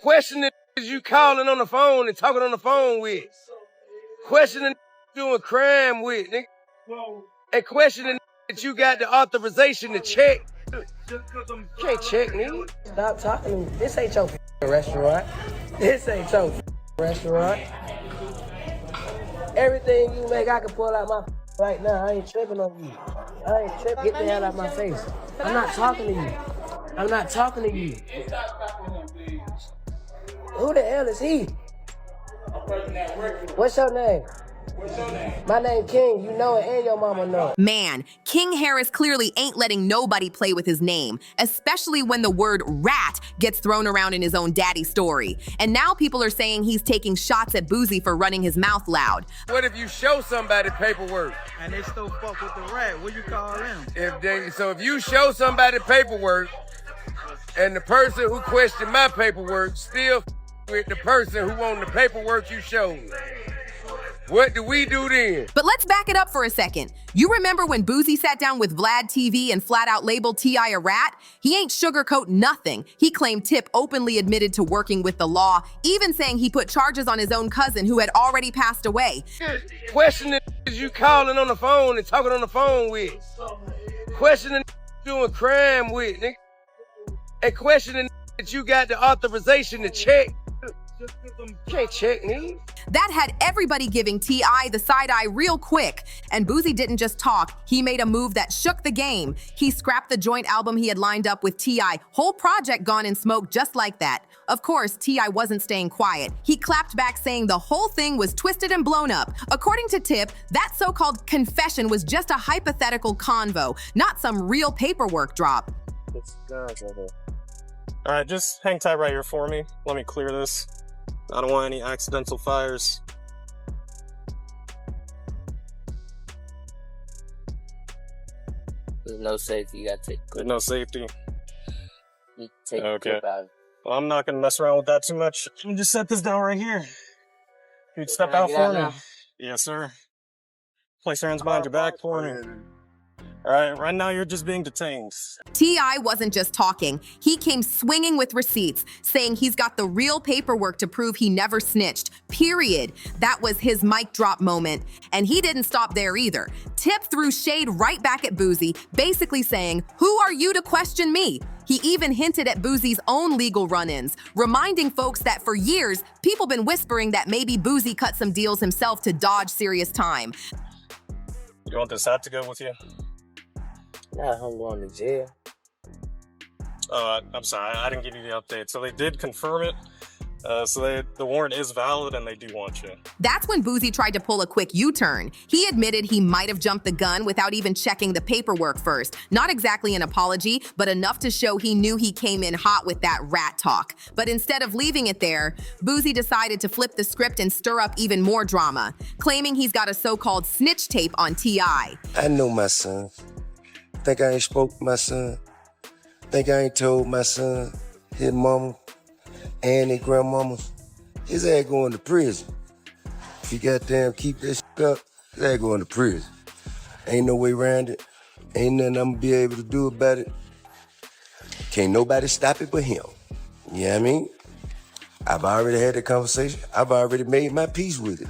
Questioning you calling on the phone and talking on the phone with. Questioning doing crime with, nigga. And questioning that you got the authorization to check. Can't check, nigga. Stop talking to me. This ain't your restaurant. This ain't your restaurant. Everything you make, I can pull out my right now. I ain't tripping on you. I ain't tripping. Get the hell out of my face. I'm not talking to you. I'm not talking to you. Who the hell is he? What's your name? My name King, you know it, and your mama know it. Man, King Harris clearly ain't letting nobody play with his name, especially when the word rat gets thrown around in his own daddy story. And now people are saying he's taking shots at Boozy for running his mouth loud. What if you show somebody paperwork? And they still fuck with the rat, what you call them? If you show somebody paperwork, and the person who questioned my paperwork still with the person who owned the paperwork you showed me, what do we do then? But let's back it up for a second. You remember when Boozy sat down with Vlad TV and flat out labeled T.I. a rat? He ain't sugarcoat nothing. He claimed Tip openly admitted to working with the law, even saying he put charges on his own cousin who had already passed away. Questioning you calling on the phone and talking on the phone with. Questioning doing crime with, nigga. And questioning that you got the authorization to check. Can't check, nigga. That had everybody giving T.I. the side eye real quick. And Boozy didn't just talk, he made a move that shook the game. He scrapped the joint album he had lined up with T.I. Whole project gone in smoke just like that. Of course, T.I. wasn't staying quiet. He clapped back saying the whole thing was twisted and blown up. According to Tip, that so-called confession was just a hypothetical convo, not some real paperwork drop. All right, just hang tight right here for me. Let me clear this. I don't want any accidental fires. There's no safety, you gotta take There's no safety. You take Okay. the clip out. Well, I'm not gonna mess around with that too much. Let me just set this down right here. You'd step out for me. Yes, sir. Place your hands behind your back for me. All right now you're just being detained. T.I. wasn't just talking. He came swinging with receipts, saying he's got the real paperwork to prove he never snitched, period. That was his mic drop moment. And he didn't stop there either. Tip threw shade right back at Boozy, basically saying, "Who are you to question me?" He even hinted at Boozy's own legal run-ins, reminding folks that for years, people been whispering that maybe Boozy cut some deals himself to dodge serious time. You want this hat to go with you? Not home going to jail. I'm sorry, I didn't give you the update. So they did confirm it. So the warrant is valid and they do want you. That's when Boozy tried to pull a quick U-turn. He admitted he might have jumped the gun without even checking the paperwork first. Not exactly an apology, but enough to show he knew he came in hot with that rat talk. But instead of leaving it there, Boozy decided to flip the script and stir up even more drama, claiming he's got a so-called snitch tape on T.I. I know my son. Think I ain't spoke to my son. Think I ain't told my son, his mama, and his grandmama, his ass going to prison. If he goddamn keep that shit up, his ass going to prison. Ain't no way around it. Ain't nothing I'm gonna be able to do about it. Can't nobody stop it but him. You know what I mean? I've already had that conversation. I've already made my peace with it.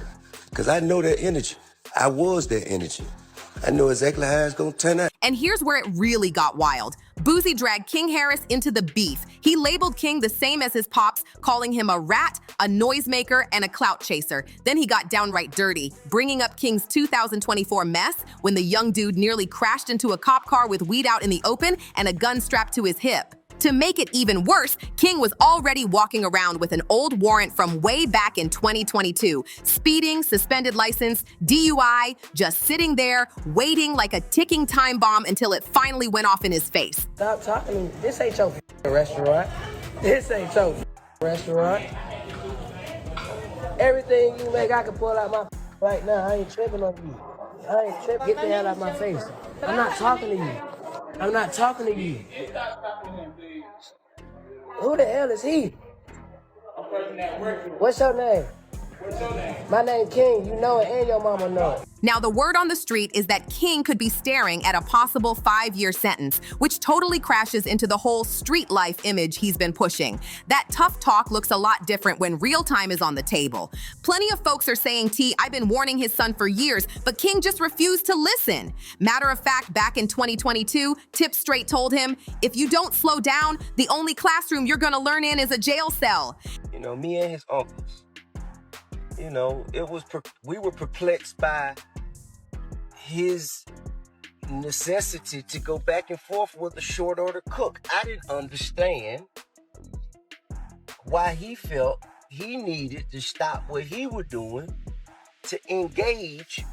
Cause I know that energy. I was that energy. I know exactly how it's gonna turn out. And here's where it really got wild. Boozy dragged King Harris into the beef. He labeled King the same as his pops, calling him a rat, a noisemaker, and a clout chaser. Then he got downright dirty, bringing up King's 2024 mess when the young dude nearly crashed into a cop car with weed out in the open and a gun strapped to his hip. To make it even worse, King was already walking around with an old warrant from way back in 2022. Speeding, suspended license, DUI, just sitting there, waiting like a ticking time bomb until it finally went off in his face. Stop talking to me. This ain't your restaurant. This ain't your restaurant. Everything you make, I can pull out my right now. I ain't tripping on you. I ain't tripping. Get the hell out of my face. I'm not talking to you. I'm not talking to you. Who the hell is he? What's your name? My name King, you know it, and your mama know it. Now, the word on the street is that King could be staring at a possible 5-year sentence, which totally crashes into the whole street life image he's been pushing. That tough talk looks a lot different when real time is on the table. Plenty of folks are saying, I've been warning his son for years, but King just refused to listen. Matter of fact, back in 2022, Tip straight told him, if you don't slow down, the only classroom you're gonna learn in is a jail cell. You know, me and his uncles, you know, we were perplexed by his necessity to go back and forth with a short order cook. I didn't understand why he felt he needed to stop what he was doing to engage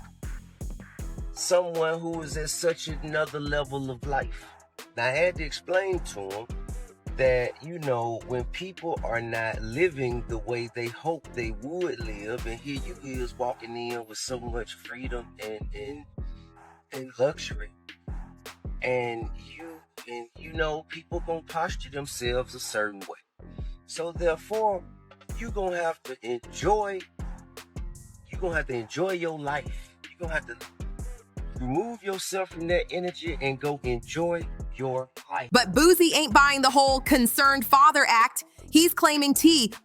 someone who was at such another level of life. Now, I had to explain to him that, you know, when people are not living the way they hope they would live, and here you is walking in with so much freedom and luxury, and you know, people gonna posture themselves a certain way. So therefore, you're gonna have to enjoy your life. You're gonna have to remove yourself from that energy and go enjoy your life. But Boozy ain't buying the whole concerned father act. He's claiming,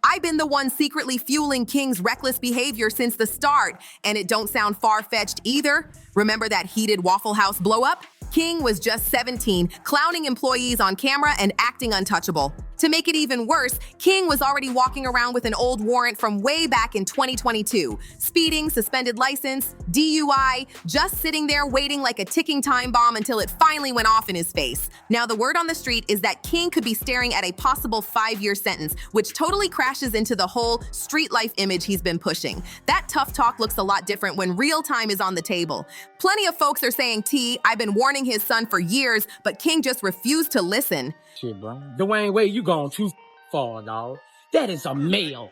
I've been the one secretly fueling King's reckless behavior since the start, and it don't sound far-fetched either. Remember that heated Waffle House blow-up? King was just 17, clowning employees on camera and acting untouchable. To make it even worse, King was already walking around with an old warrant from way back in 2022. Speeding, suspended license, DUI, just sitting there waiting like a ticking time bomb until it finally went off in his face. Now, the word on the street is that King could be staring at a possible 5-year sentence, which totally crashes into the whole street life image he's been pushing. That tough talk looks a lot different when real time is on the table. Plenty of folks are saying, I've been warning his son for years, but King just refused to listen. Shit, bro. Dwayne Wade, you going too far, dog. That is a male.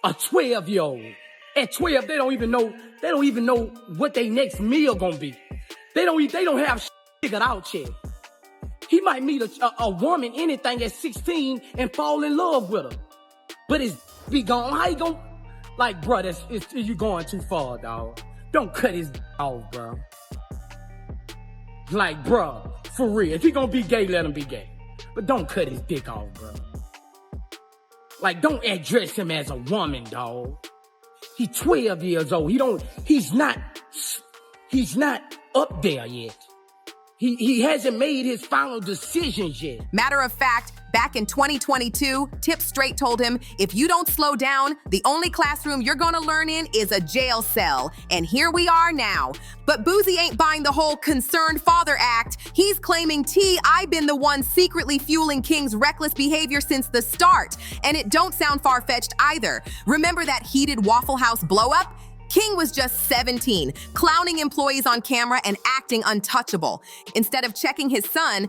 A 12-year-old. At 12, they don't even know what their next meal gonna be. They don't have shit figured out yet. He might meet a woman, anything at 16 and fall in love with her. But it's be gone. How you gonna, like, bro, you going too far, dog. Don't cut his off, bro. Like, bro, for real. If he gonna be gay, let him be gay. But don't cut his dick off, bro. Like, don't address him as a woman, dog. He's 12 years old. He's not up there yet. He hasn't made his final decisions yet. Matter of fact, back in 2022, Tip straight told him, if you don't slow down, the only classroom you're gonna learn in is a jail cell. And here we are now. But Boozy ain't buying the whole concerned father act. He's claiming, I've been the one secretly fueling King's reckless behavior since the start. And it don't sound far-fetched either. Remember that heated Waffle House blow-up? King was just 17, clowning employees on camera and acting untouchable. Instead of checking his son,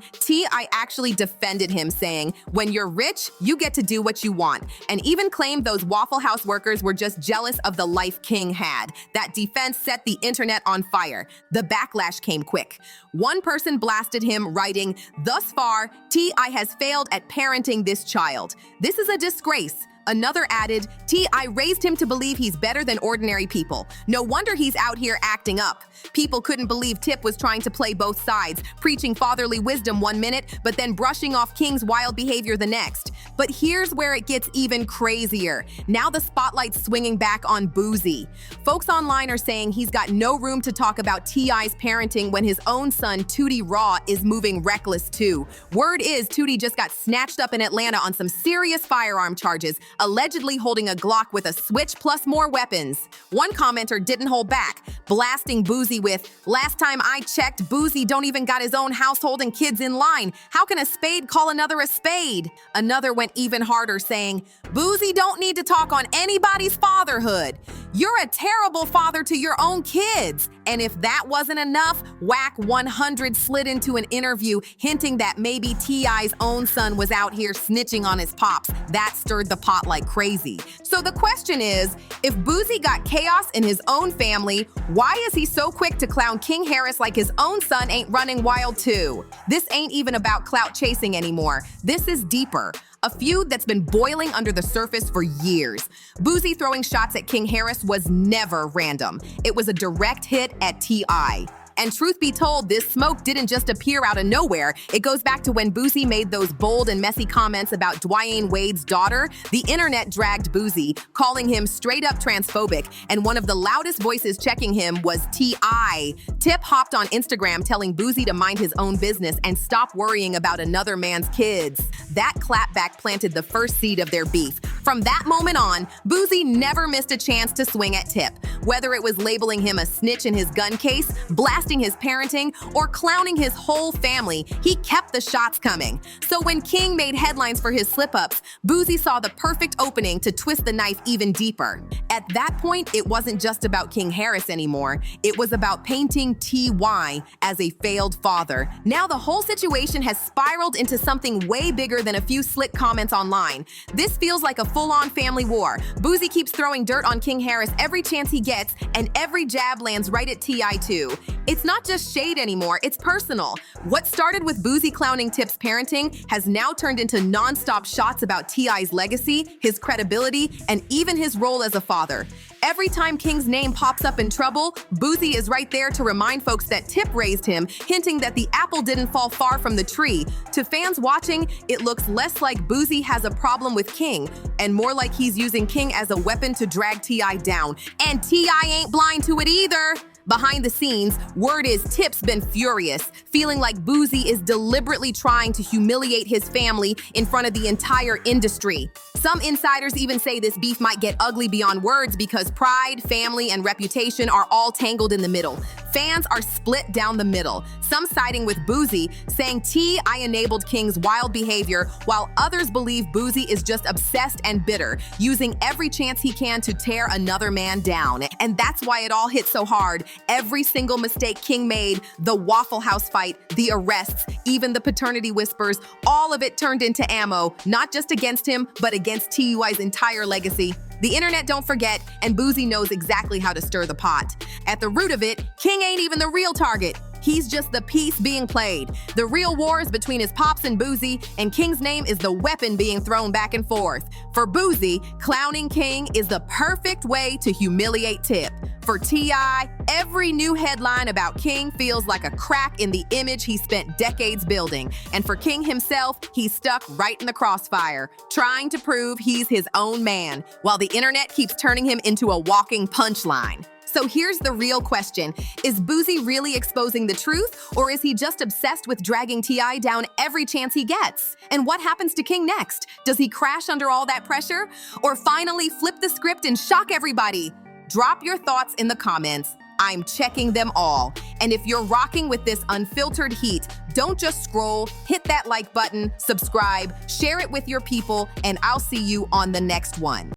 I actually defended him, saying, when you're rich, you get to do what you want, and even claimed those Waffle House workers were just jealous of the life King had. That defense set the internet on fire. The backlash came quick. One person blasted him, writing, thus far, T.I. has failed at parenting this child. This is a disgrace. Another added, I raised him to believe he's better than ordinary people. No wonder he's out here acting up. People couldn't believe Tip was trying to play both sides, preaching fatherly wisdom one minute, but then brushing off King's wild behavior the next. But here's where it gets even crazier. Now the spotlight's swinging back on Boozy. Folks online are saying he's got no room to talk about T.I.'s parenting when his own son, Tootie Raw, is moving reckless too. Word is Tootie just got snatched up in Atlanta on some serious firearm charges, allegedly holding a Glock with a switch plus more weapons. One commenter didn't hold back, blasting Boozy with, last time I checked, Boozy don't even got his own household and kids in line. How can a spade call another a spade? Another went even harder, saying, Boozy don't need to talk on anybody's fatherhood. You're a terrible father to your own kids. And if that wasn't enough, Whack 100 slid into an interview hinting that maybe T.I.'s own son was out here snitching on his pops. That stirred the pot like crazy. So the question is, if Boozy got chaos in his own family, why is he so quick to clown King Harris like his own son ain't running wild too? This ain't even about clout chasing anymore. This is deeper. a feud that's been boiling under the surface for years. Boozy throwing shots at King Harris was never random. It was a direct hit at T.I. And truth be told, this smoke didn't just appear out of nowhere. It goes back to when Boozy made those bold and messy comments about Dwyane Wade's daughter. The internet dragged Boozy, calling him straight up transphobic, and one of the loudest voices checking him was T.I. Tip hopped on Instagram telling Boozy to mind his own business and stop worrying about another man's kids. That clapback planted the first seed of their beef. From that moment on, Boozy never missed a chance to swing at Tip. Whether it was labeling him a snitch in his gun case, blasting his parenting, or clowning his whole family, he kept the shots coming. So when King made headlines for his slip-ups, Boozy saw the perfect opening to twist the knife even deeper. At that point, it wasn't just about King Harris anymore. It was about painting T.Y. as a failed father. Now the whole situation has spiraled into something way bigger than a few slick comments online. This feels like a full-on family war. Boozy keeps throwing dirt on King Harris every chance he gets, and every jab lands right at T.I. too. It's not just shade anymore, it's personal. What started with Boozy clowning Tip's parenting has now turned into non-stop shots about T.I.'s legacy, his credibility, and even his role as a father. Every time King's name pops up in trouble, Boozy is right there to remind folks that Tip raised him, hinting that the apple didn't fall far from the tree. To fans watching, it looks less like Boozy has a problem with King, and more like he's using King as a weapon to drag T.I. down. And T.I. ain't blind to it either. Behind the scenes, word is Tip's been furious, feeling like Boozy is deliberately trying to humiliate his family in front of the entire industry. Some insiders even say this beef might get ugly beyond words because pride, family, and reputation are all tangled in the middle. Fans are split down the middle, some siding with Boozy, saying T.I. enabled King's wild behavior, while others believe Boozy is just obsessed and bitter, using every chance he can to tear another man down. And that's why it all hit so hard. Every single mistake King made, the Waffle House fight, the arrests, even the paternity whispers, all of it turned into ammo, not just against him, but against T.Y.'s entire legacy. The internet don't forget, and Boozy knows exactly how to stir the pot. At the root of it, King ain't even the real target. He's just the piece being played. The real war is between his pops and Boozy, and King's name is the weapon being thrown back and forth. For Boozy, clowning King is the perfect way to humiliate Tip. For T.I., every new headline about King feels like a crack in the image he spent decades building. And for King himself, he's stuck right in the crossfire, trying to prove he's his own man, while the internet keeps turning him into a walking punchline. So here's the real question. Is Boozy really exposing the truth, or is he just obsessed with dragging T.I. down every chance he gets? And what happens to King next? Does he crash under all that pressure? Or finally flip the script and shock everybody? Drop your thoughts in the comments. I'm checking them all. And if you're rocking with this unfiltered heat, don't just scroll, hit that like button, subscribe, share it with your people, and I'll see you on the next one.